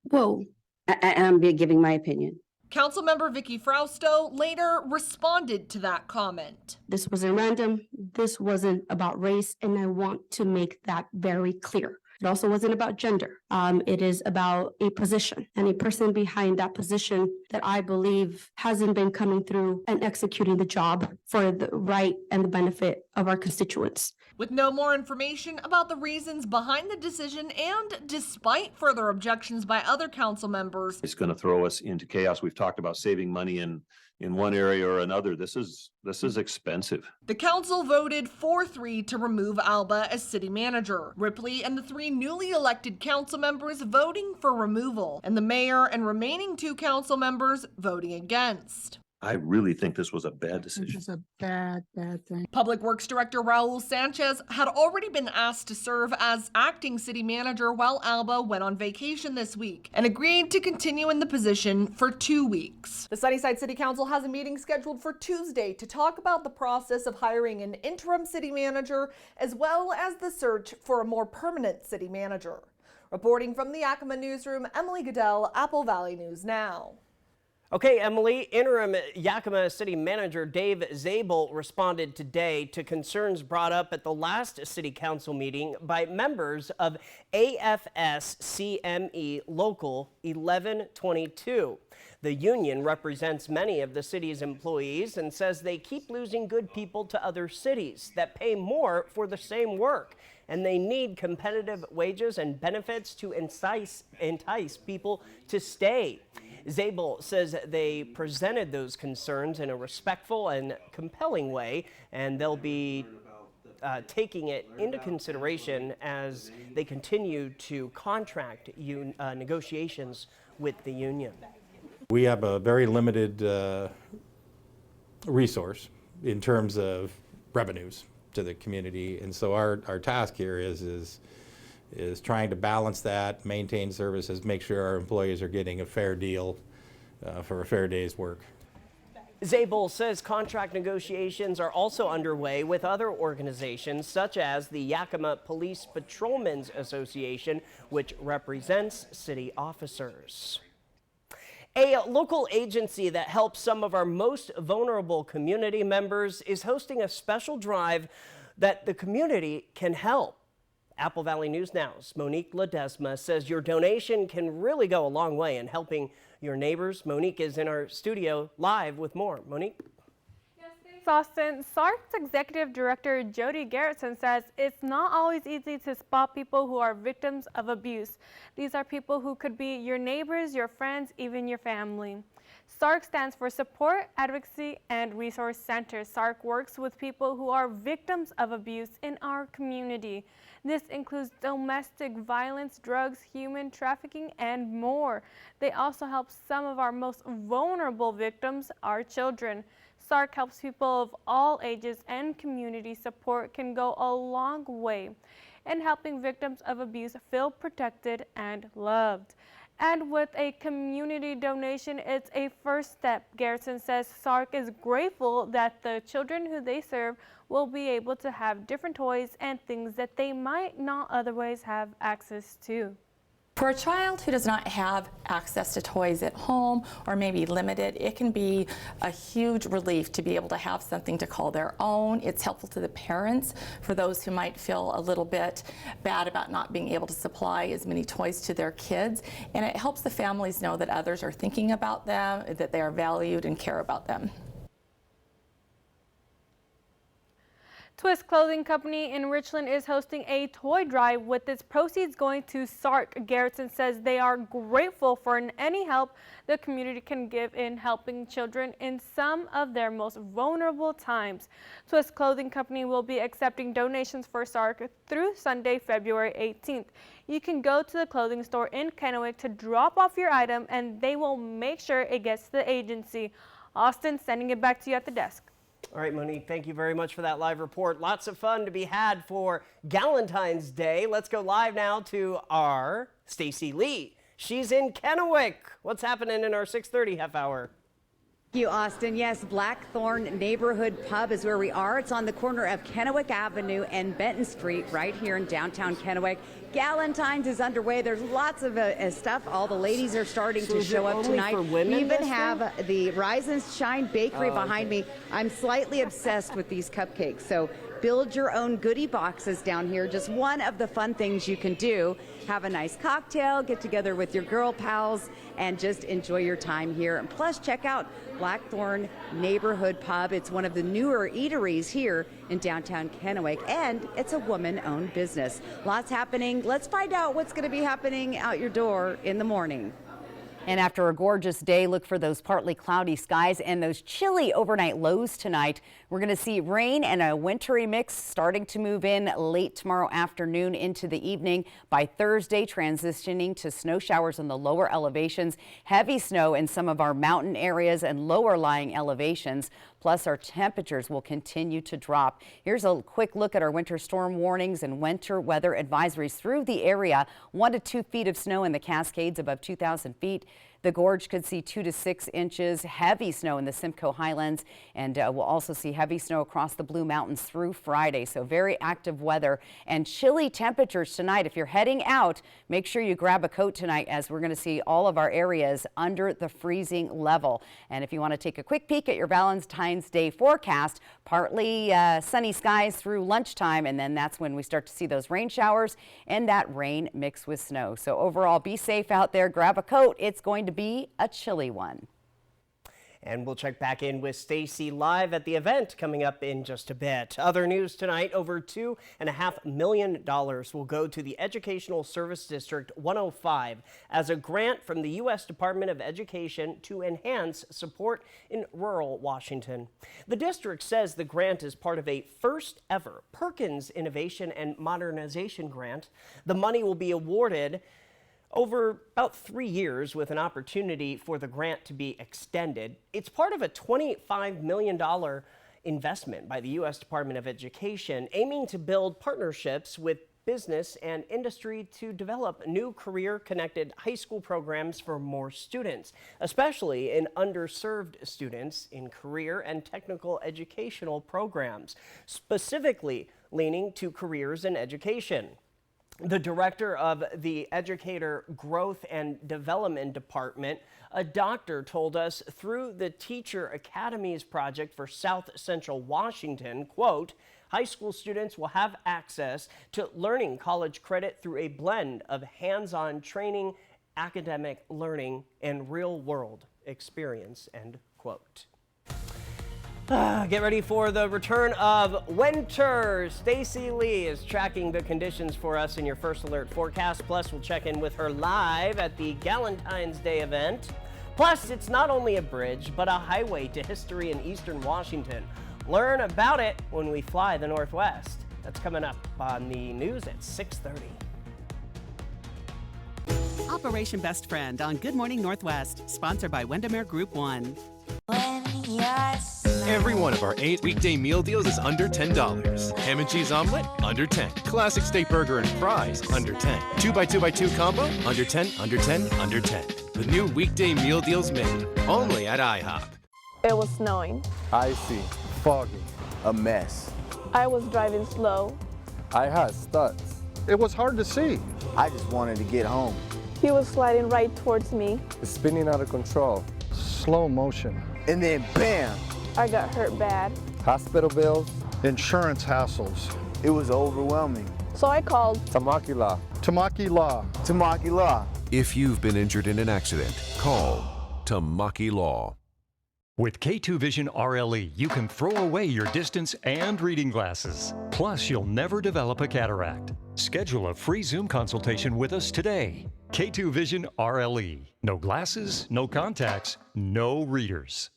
Whoa, I'm giving my opinion. Councilmember Vicki Frausto later responded to that comment. This wasn't random. This wasn't about race, and I want to make that very clear. It also wasn't about gender. It is about a position and a person behind that position that I believe hasn't been coming through and executing the job for the right and the benefit of our constituents. With no more information about the reasons behind the decision and despite further objections by other council members, it's going to throw us into chaos. We've talked about saving money in one area or another. This is expensive. The council voted 4-3 to remove Alba as city manager. Ripley and the 3 newly elected council members voting for removal, and the mayor and remaining 2 council members voting against. I really think this was a bad decision. This is a bad thing. Public Works Director Raul Sanchez had already been asked to serve as acting city manager while Alba went on vacation this week and agreed to continue in the position for 2 weeks. The Sunnyside City Council has a meeting scheduled for Tuesday to talk about the process of hiring an interim city manager as well as the search for a more permanent city manager. Reporting from the Yakima newsroom, Emily Goodell, Apple Valley News Now. Okay, Emily, interim Yakima City Manager Dave Zabel responded today to concerns brought up at the last City Council meeting by members of AFS-CME Local 1122. The union represents many of the city's employees and says they keep losing good people to other cities that pay more for the same work, and they need competitive wages and benefits to entice people to stay. Zabel says they presented those concerns in a respectful and compelling way, and they'll be taking it into consideration as they continue to contract negotiations with the union. We have a very limited resource in terms of revenues to the community. And so our task here is trying to balance that, maintain services, make sure our employees are getting a fair deal for a fair day's work. Zabel says contract negotiations are also underway with other organizations such as the Yakima Police Patrolmen's Association, which represents city officers. A local agency that helps some of our most vulnerable community members is hosting a special drive that the community can help. Apple Valley News Now's Monique Ledesma says your donation can really go a long way in helping your neighbors. Monique is in our studio live with more. Monique? Austin, SARC's Executive Director Jody Garrettson says it's not always easy to spot people who are victims of abuse. These are people who could be your neighbors, your friends, even your family. SARC stands for Support, Advocacy, and Resource Center. SARC works with people who are victims of abuse in our community. This includes domestic violence, drugs, human trafficking, and more. They also help some of our most vulnerable victims, our children. SARC helps people of all ages, and community support can go a long way in helping victims of abuse feel protected and loved. And with a community donation, it's a first step. Garrison says SARC is grateful that the children who they serve will be able to have different toys and things that they might not otherwise have access to. For a child who does not have access to toys at home or maybe limited, it can be a huge relief to be able to have something to call their own. It's helpful to the parents for those who might feel a little bit bad about not being able to supply as many toys to their kids. And it helps the families know that others are thinking about them, that they are valued and care about them. Twist Clothing Company in Richland is hosting a toy drive with its proceeds going to SARC. Garrettson says they are grateful for any help the community can give in helping children in some of their most vulnerable times. Twist Clothing Company will be accepting donations for SARC through Sunday, February 18th. You can go to the clothing store in Kennewick to drop off your item and they will make sure it gets to the agency. Austin, sending it back to you at the desk. All right, Monique, thank you very much for that live report. Lots of fun to be had for Galentine's Day. Let's go live now to our Stacy Lee. She's in Kennewick. What's happening in our 6:30 half hour? Thank you, Austin. Yes, Blackthorn Neighborhood Pub is where we are. It's on the corner of Kennewick Avenue and Benton Street right here in downtown Kennewick. Galentine's is underway. There's lots of stuff. All the ladies are starting to show up tonight. We even have the Rise and Shine Bakery behind me. I'm slightly obsessed with these cupcakes. So build your own goodie boxes down here. Just one of the fun things you can do. Have a nice cocktail, get together with your girl pals, and just enjoy your time here. And plus, check out Blackthorn Neighborhood Pub. It's one of the newer eateries here in downtown Kennewick, and it's a woman-owned business. Lots happening. Let's find out what's going to be happening out your door in the morning. And after a gorgeous day, look for those partly cloudy skies and those chilly overnight lows tonight. We're going to see rain and a wintry mix starting to move in late tomorrow afternoon into the evening. By Thursday, transitioning to snow showers in the lower elevations, heavy snow in some of our mountain areas and lower lying elevations. Plus, our temperatures will continue to drop. Here's a quick look at our winter storm warnings and winter weather advisories through the area. 1 to 2 feet of snow in the Cascades above 2,000 feet. The gorge could see 2 to 6 inches, heavy snow in the Simcoe Highlands, and we'll also see heavy snow across the Blue Mountains through Friday. So very active weather and chilly temperatures tonight. If you're heading out, make sure you grab a coat tonight, as we're going to see all of our areas under the freezing level. And if you want to take a quick peek at your Valentine's Day forecast, partly sunny skies through lunchtime, and then that's when we start to see those rain showers and that rain mixed with snow. So overall, be safe out there. Grab a coat. It's going to be a chilly one. And we'll check back in with Stacy live at the event coming up in just a bit. Other news tonight, over $2.5 million will go to the Educational Service District 105 as a grant from the U.S. Department of Education to enhance support in rural Washington. The district says the grant is part of a first ever Perkins Innovation and Modernization Grant. The money will be awarded over about 3 years with an opportunity for the grant to be extended. It's part of a $25 million investment by the U.S. Department of Education aiming to build partnerships with business and industry to develop new career-connected high school programs for more students, especially in underserved students in career and technical educational programs, specifically leaning to careers in education. The director of the Educator Growth and Development Department, a doctor, told us through the Teacher Academies project for South Central Washington, quote, high school students will have access to learning college credit through a blend of hands-on training, academic learning, and real-world experience, end quote. Get ready for the return of winter. Stacy Lee is tracking the conditions for us in your First Alert forecast. Plus, we'll check in with her live at the Galentine's Day event. Plus, it's not only a bridge, but a highway to history in Eastern Washington. Learn about it when we fly the Northwest. That's coming up on the news at 6:30. Operation Best Friend on Good Morning Northwest, sponsored by Windermere Group 1. Every one of our 8 weekday meal deals is under $10. Ham and cheese omelet, under 10. Classic steak burger and fries, under 10. 2x2x2 combo, under 10, under 10, under 10. The new weekday meal deals menu, only at IHOP. It was snowing. Icy, foggy, a mess. I was driving slow. I had studs. It was hard to see. I just wanted to get home. He was sliding right towards me. It's spinning out of control. Slow motion. And then bam! I got hurt bad. Hospital bills, insurance hassles. It was overwhelming. So I called Tamaki Law. Tamaki Law. Tamaki Law. If you've been injured in an accident, call Tamaki Law. With K2 Vision RLE, you can throw away your distance and reading glasses. Plus, you'll never develop a cataract. Schedule a free Zoom consultation with us today. K2 Vision RLE. No glasses, no contacts, no readers.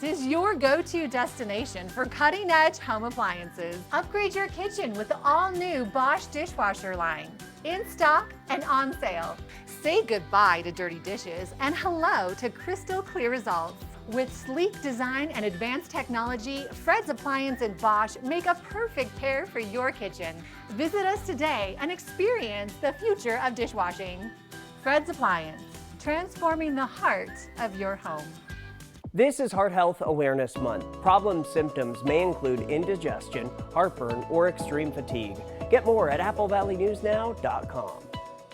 Is your go-to destination for cutting-edge home appliances. Upgrade your kitchen with the all-new Bosch dishwasher line. In stock and on sale. Say goodbye to dirty dishes and hello to crystal clear results. With sleek design and advanced technology, Fred's Appliance and Bosch make a perfect pair for your kitchen. Visit us today and experience the future of dishwashing. Fred's Appliance, transforming the heart of your home. This is Heart Health Awareness Month. Problem symptoms may include indigestion, heartburn, or extreme fatigue. Get more at applevalleyNewsNow.com.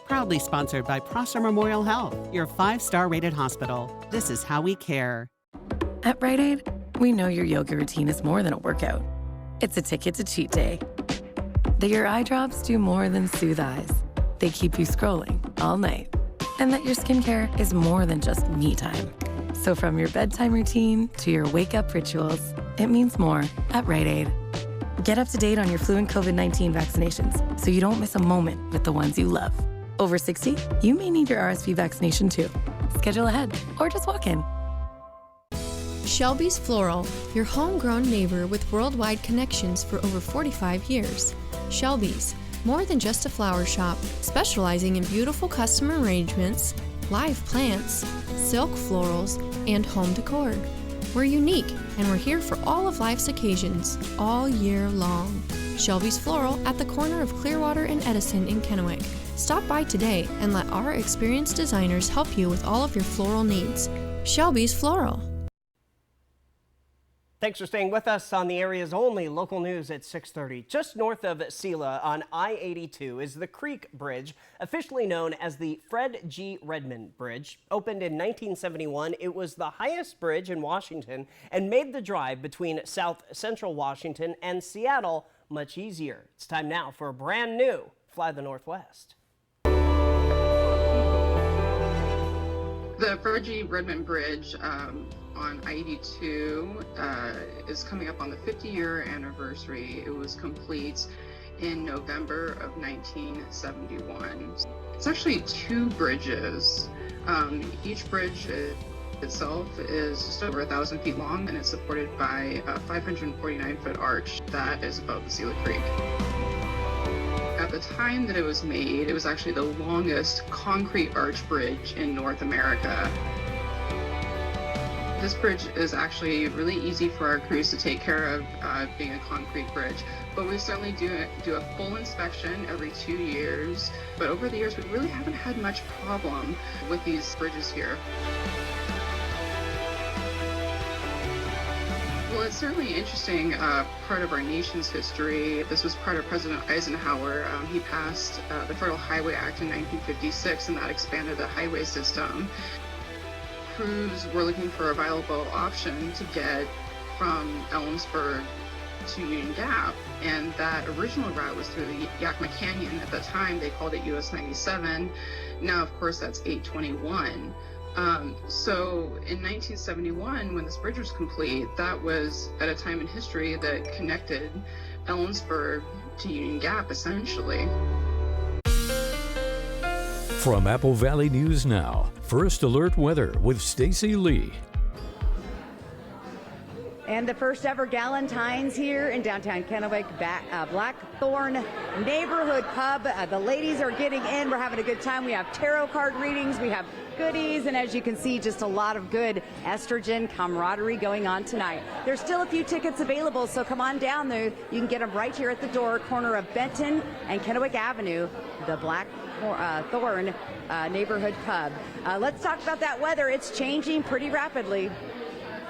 Proudly sponsored by Prosser Memorial Health, your 5-star rated hospital. This is how we care. At Rite Aid, we know your yoga routine is more than a workout. It's a ticket to cheat day. That your eye drops do more than soothe eyes. They keep you scrolling all night. And that your skincare is more than just me time. So from your bedtime routine to your wake-up rituals, it means more at Rite Aid. Get up to date on your flu and COVID-19 vaccinations so you don't miss a moment with the ones you love. Over 60, you may need your RSV vaccination too. Schedule ahead or just walk in. Shelby's Floral, your homegrown neighbor with worldwide connections for over 45 years. Shelby's, more than just a flower shop, specializing in beautiful custom arrangements, live plants, silk florals, and home decor. We're unique, and we're here for all of life's occasions, all year long. Shelby's Floral at the corner of Clearwater and Edison in Kennewick. Stop by today and let our experienced designers help you with all of your floral needs. Shelby's Floral. Thanks for staying with us on the area's only local news at 6:30. Just north of Sela on I-82 is the Creek Bridge, officially known as the Fred G. Redmond Bridge. Opened in 1971, it was the highest bridge in Washington and made the drive between South Central Washington and Seattle much easier. It's time now for a brand new Fly the Northwest. The Fred G. Redmond Bridge on I-82 is coming up on the 50-year anniversary. It was complete in November of 1971. It's actually 2 bridges. Each bridge itself is just over 1,000 feet long, and it's supported by a 549-foot arch that is above the Sela Creek. At the time that it was made, it was actually the longest concrete arch bridge in North America. This bridge is actually really easy for our crews to take care of, being a concrete bridge, but we certainly do a full inspection every 2 years. But over the years, we really haven't had much problem with these bridges here. Well, it's certainly an interesting part of our nation's history. This was part of President Eisenhower. He passed the Federal Highway Act in 1956, and that expanded the highway system. Crews were looking for a viable option to get from Ellensburg to Union Gap, and that original route was through the Yakima Canyon. At the time, they called it US 97. Now, of course, that's 821. So in 1971, when this bridge was complete, that was at a time in history that connected Ellensburg to Union Gap, essentially. From Apple Valley News Now, First Alert Weather with Stacy Lee. And the first ever Galentine's here in downtown Kennewick, Blackthorn Neighborhood Pub. The ladies are getting in. We're having a good time. We have tarot card readings. We have goodies. And as you can see, just a lot of good estrogen camaraderie going on tonight. There's still a few tickets available, so come on down there. You can get them right here at the door, corner of Benton and Kennewick Avenue, the Blackthorn Neighborhood Pub. Let's talk about that weather. It's changing pretty rapidly.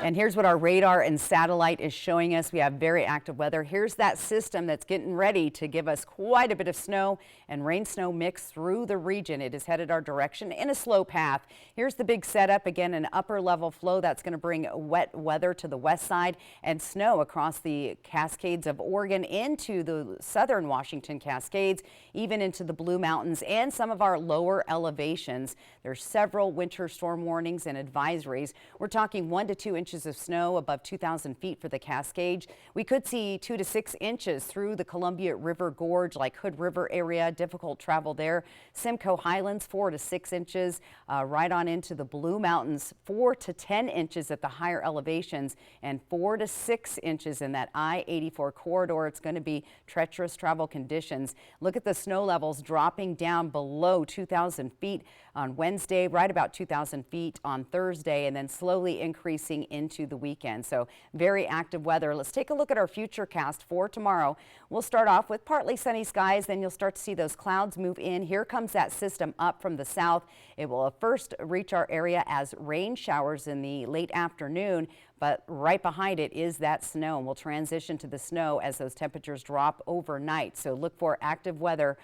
And here's what our radar and satellite is showing us. We have very active weather. Here's that system that's getting ready to give us quite a bit of snow and rain snow mix through the region. It is headed our direction in a slow path. Here's the big setup. Again, an upper level flow that's going to bring wet weather to the west side and snow across the Cascades of Oregon into the southern Washington Cascades, even into the Blue Mountains and some of our lower elevations. There's several winter storm warnings and advisories. We're talking 1 to 2 inches of snow above 2,000 feet for the Cascades. We could see 2 to 6 inches through the Columbia River Gorge, like Hood River area. Difficult travel there. Simcoe Highlands, 4 to 6 inches. Right on into the Blue Mountains, 4 to 10 inches at the higher elevations, and 4 to 6 inches in that I-84 corridor. It's going to be treacherous travel conditions. Look at the snow levels dropping down below 2,000 feet on Wednesday, right about 2,000 feet on Thursday, and then slowly increasing into the weekend. So very active weather. Let's take a look at our futurecast for tomorrow. We'll start off with partly sunny skies, then you'll start to see those clouds move in. Here comes that system up from the south. It will first reach our area as rain showers in the late afternoon, but right behind it is that snow, and we'll transition to the snow as those temperatures drop overnight. So look for active weather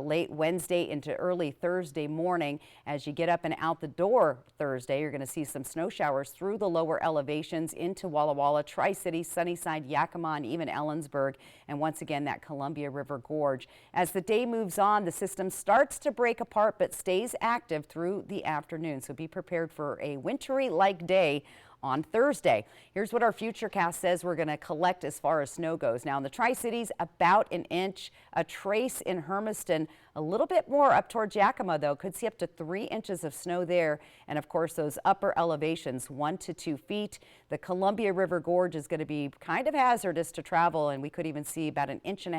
late Wednesday into early Thursday morning. As you get up and out the door Thursday, you're going to see some snow showers through the lower elevations into Walla Walla, Tri-City, Sunnyside, Yakima, and even Ellensburg, and once again that Columbia River Gorge. As the day moves on, the system starts to break apart but stays active through the afternoon, so be prepared for a wintry-like day on Thursday. Here's what our futurecast says we're going to collect as far as snow goes. Now in the Tri-Cities, about an inch, a trace in Hermiston, a little bit more up towards Yakima though. Could see up to 3 inches of snow there. And of course those upper elevations, 1 to 2 feet. The Columbia River Gorge is going to be kind of hazardous to travel, and we could even see about 1.5 inches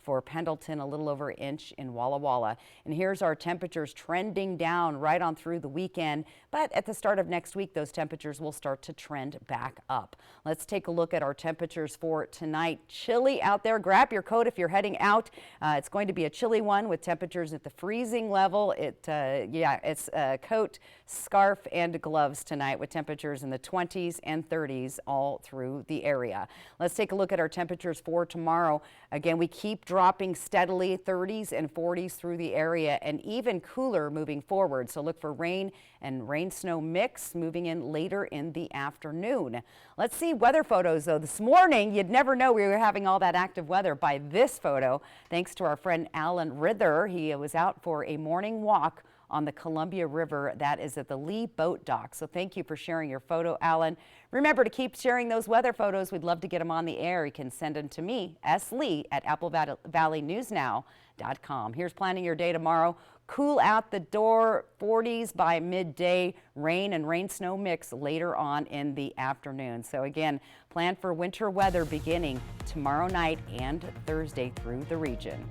for Pendleton, a little over an inch in Walla Walla. And here's our temperatures trending down right on through the weekend. But at the start of next week, those temperatures will start to trend back up. Let's take a look at our temperatures for tonight. Chilly out there. Grab your coat if you're heading out. It's going to be a chilly one with temperatures at the freezing level. It's coat, scarf, and gloves tonight with temperatures in the 20s and 30s all through the area. Let's take a look at our temperatures for tomorrow. Again, we keep dropping steadily, 30s and 40s through the area, and even cooler moving forward. So look for rain and rain-snow mix moving in later in the afternoon. Let's see weather photos, though. This morning, you'd never know we were having all that active weather by this photo. Thanks to our friend Alan Rither. He was out for a morning walk on the Columbia River. That is at the Lee Boat Dock. So thank you for sharing your photo, Alan. Remember to keep sharing those weather photos. We'd love to get them on the air. You can send them to me, S. Lee, at AppleValleyNewsNow.com. Here's planning your day tomorrow. Cool out the door, 40s by midday, rain and rain-snow mix later on in the afternoon. So again, plan for winter weather beginning tomorrow night and Thursday through the region.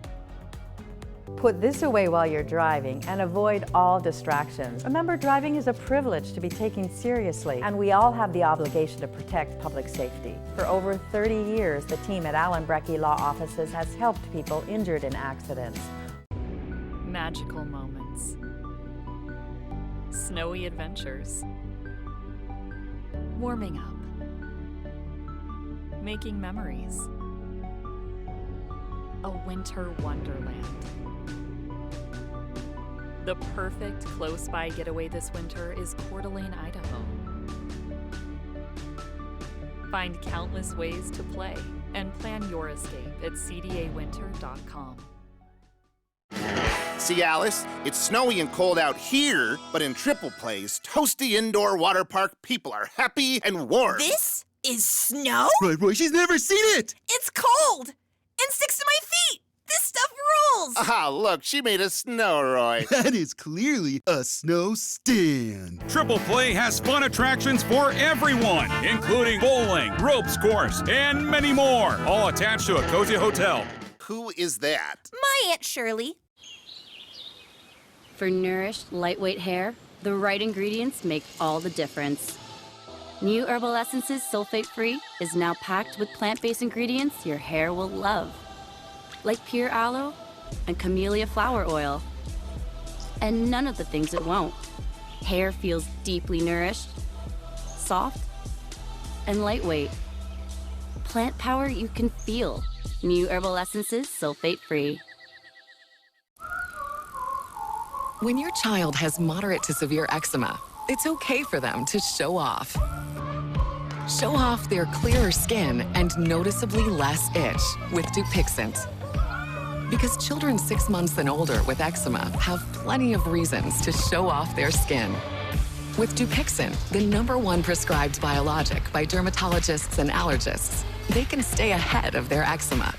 Put this away while you're driving and avoid all distractions. Remember, driving is a privilege to be taken seriously, and we all have the obligation to protect public safety. For over 30 years, the team at Allen Brecky Law Offices has helped people injured in accidents. Magical moments, snowy adventures, warming up, making memories, a winter wonderland. The perfect close-by getaway this winter is Coeur d'Alene, Idaho. Find countless ways to play and plan your escape at cdawinter.com. See, Alice, it's snowy and cold out here, but in Triple Play's toasty indoor water park, people are happy and warm. This is snow? Roy, she's never seen it! It's cold and sticks to my feet. This stuff rules. Ah, look, she made a snow, Roy. That is clearly a snow stand. Triple Play has fun attractions for everyone, including bowling, ropes course, and many more, all attached to a cozy hotel. Who is that? My Aunt Shirley. For nourished, lightweight hair, the right ingredients make all the difference. New Herbal Essences Sulfate-Free is now packed with plant-based ingredients your hair will love, like pure aloe and camellia flower oil. And none of the things it won't. Hair feels deeply nourished, soft, and lightweight. Plant power you can feel. New Herbal Essences Sulfate-Free. When your child has moderate to severe eczema, it's okay for them to show off. Show off their clearer skin and noticeably less itch with Dupixent. Because children 6 months and older with eczema have plenty of reasons to show off their skin. With Dupixent, the #1 prescribed biologic by dermatologists and allergists, they can stay ahead of their eczema.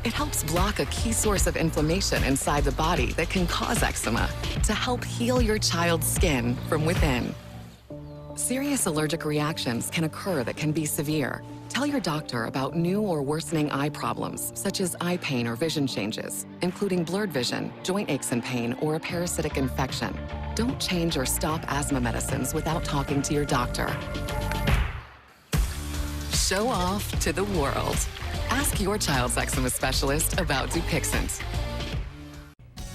It helps block a key source of inflammation inside the body that can cause eczema to help heal your child's skin from within. Serious allergic reactions can occur that can be severe. Tell your doctor about new or worsening eye problems, such as eye pain or vision changes, including blurred vision, joint aches and pain, or a parasitic infection. Don't change or stop asthma medicines without talking to your doctor. Show off to the world. Ask your child's eczema specialist about Dupixent.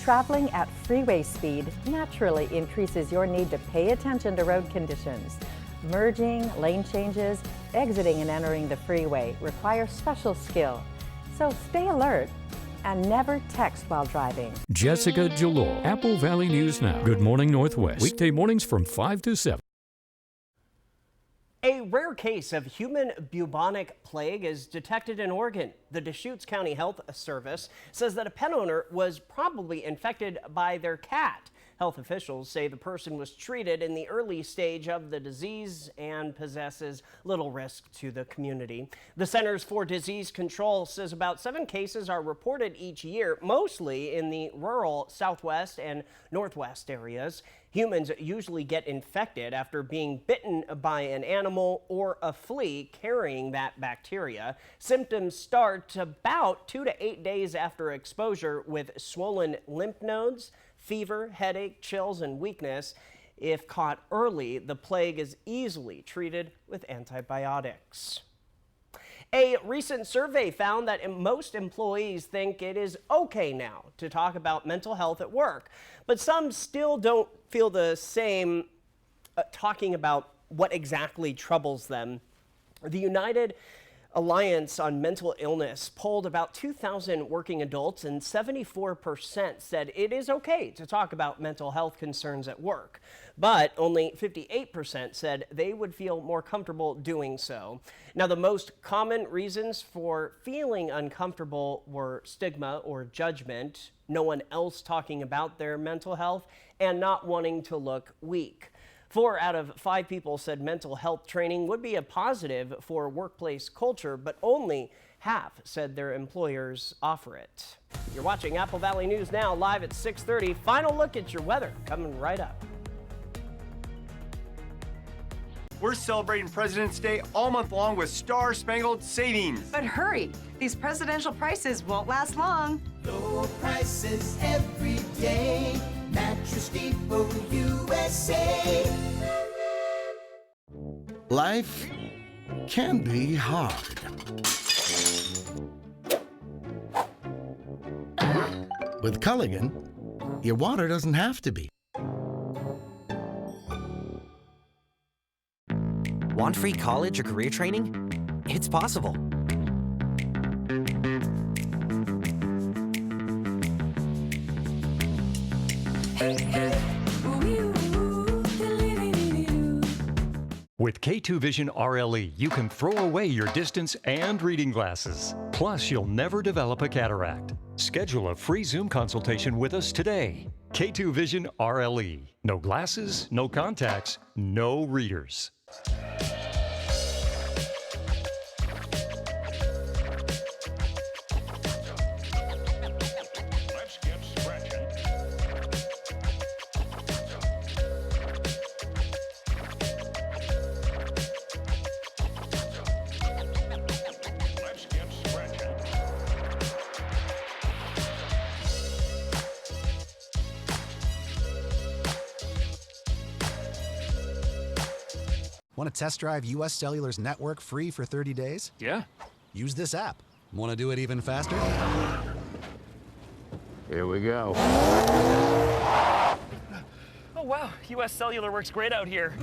Traveling at freeway speed naturally increases your need to pay attention to road conditions. Merging, lane changes, exiting and entering the freeway require special skill. So stay alert and never text while driving. Jessica Jalor, Apple Valley News Now. Good Morning Northwest. Weekday mornings from 5 to 7. A rare case of human bubonic plague is detected in Oregon. The Deschutes County Health Service says that a pet owner was probably infected by their cat. Health officials say the person was treated in the early stage of the disease and possesses little risk to the community. The Centers for Disease Control says about 7 cases are reported each year, mostly in the rural southwest and northwest areas. Humans usually get infected after being bitten by an animal or a flea carrying that bacteria. Symptoms start about 2 to 8 days after exposure with swollen lymph nodes, fever, headache, chills, and weakness. If caught early, the plague is easily treated with antibiotics. A recent survey found that most employees think it is okay now to talk about mental health at work, but some still don't feel the same talking about what exactly troubles them. The United Alliance on Mental Illness polled about 2,000 working adults, and 74% said it is okay to talk about mental health concerns at work. But only 58% said they would feel more comfortable doing so. Now, the most common reasons for feeling uncomfortable were stigma or judgment, no one else talking about their mental health, and not wanting to look weak. 4 out of 5 people said mental health training would be a positive for workplace culture, but only half said their employers offer it. You're watching Apple Valley News Now, live at 6:30. Final look at your weather coming right up. We're celebrating President's Day all month long with Star-Spangled Savings. But hurry, these presidential prices won't last long. Low prices every day. Mattress Depot USA. Life can be hard. With Culligan, your water doesn't have to be. Want free college or career training? It's possible. With K2 Vision RLE, you can throw away your distance and reading glasses. Plus, you'll never develop a cataract. Schedule a free Zoom consultation with us today. K2 Vision RLE. No glasses, no contacts, no readers. Want to test drive U.S. Cellular's network free for 30 days? Yeah. Use this app. Want to do it even faster? Here we go. Oh, wow. U.S. Cellular works great out here.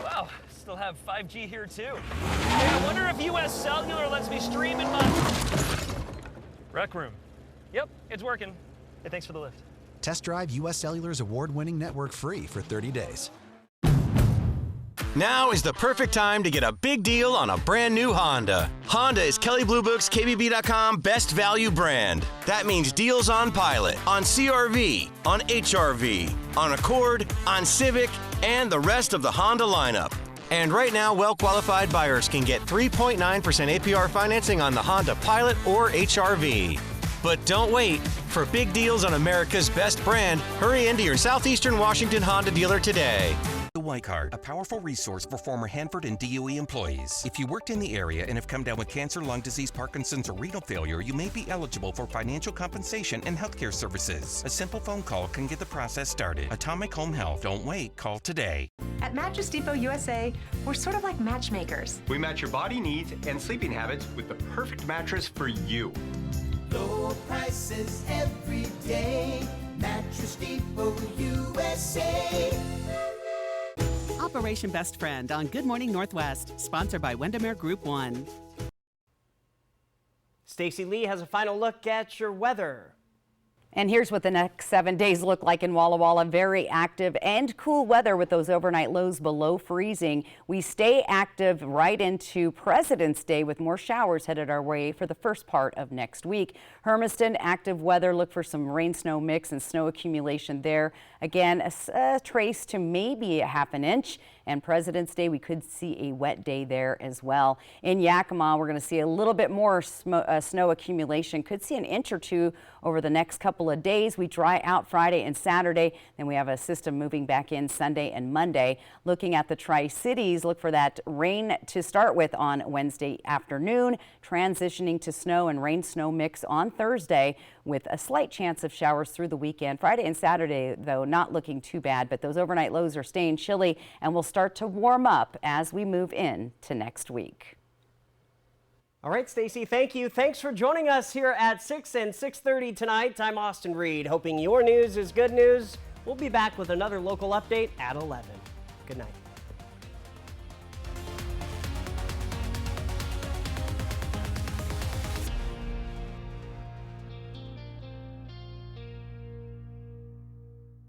Wow. Still have 5G here, too. Hey, I wonder if U.S. Cellular lets me stream in my rec room. Yep, it's working. Hey, thanks for the lift. Test drive U.S. Cellular's award-winning network free for 30 days. Now is the perfect time to get a big deal on a brand new Honda. Honda is Kelley Blue Book's KBB.com best value brand. That means deals on Pilot, on CR-V, on HR-V, on Accord, on Civic, and the rest of the Honda lineup. And right now, well-qualified buyers can get 3.9% APR financing on the Honda Pilot or HR-V. But don't wait. For big deals on America's best brand, hurry into your Southeastern Washington Honda dealer today. The White Card, a powerful resource for former Hanford and DOE employees. If you worked in the area and have come down with cancer, lung disease, Parkinson's, or renal failure, you may be eligible for financial compensation and healthcare services. A simple phone call can get the process started. Atomic Home Health. Don't wait. Call today. At Mattress Depot USA, we're sort of like matchmakers. We match your body needs and sleeping habits with the perfect mattress for you. Low prices every day. Mattress Depot USA. Operation Best Friend on Good Morning Northwest, sponsored by Windermere Group 1. Stacey Lee has a final look at your weather. And here's what the next 7 days look like in Walla Walla. Very active and cool weather with those overnight lows below freezing. We stay active right into President's Day with more showers headed our way for the first part of next week. Hermiston, active weather. Look for some rain-snow mix and snow accumulation there. Again, a trace to maybe a half an inch. And President's Day, we could see a wet day there as well. In Yakima, we're going to see a little bit more snow accumulation. Could see an inch or two over the next couple of days. We dry out Friday and Saturday. Then we have a system moving back in Sunday and Monday. Looking at the Tri-Cities, look for that rain to start with on Wednesday afternoon, transitioning to snow and rain-snow mix on Thursday with a slight chance of showers through the weekend. Friday and Saturday, though, not looking too bad, but those overnight lows are staying chilly and will start to warm up as we move into next week. All right, Stacey, thank you. Thanks for joining us here at 6 and 6:30 tonight. I'm Austin Reed, hoping your news is good news. We'll be back with another local update at 11. Good night.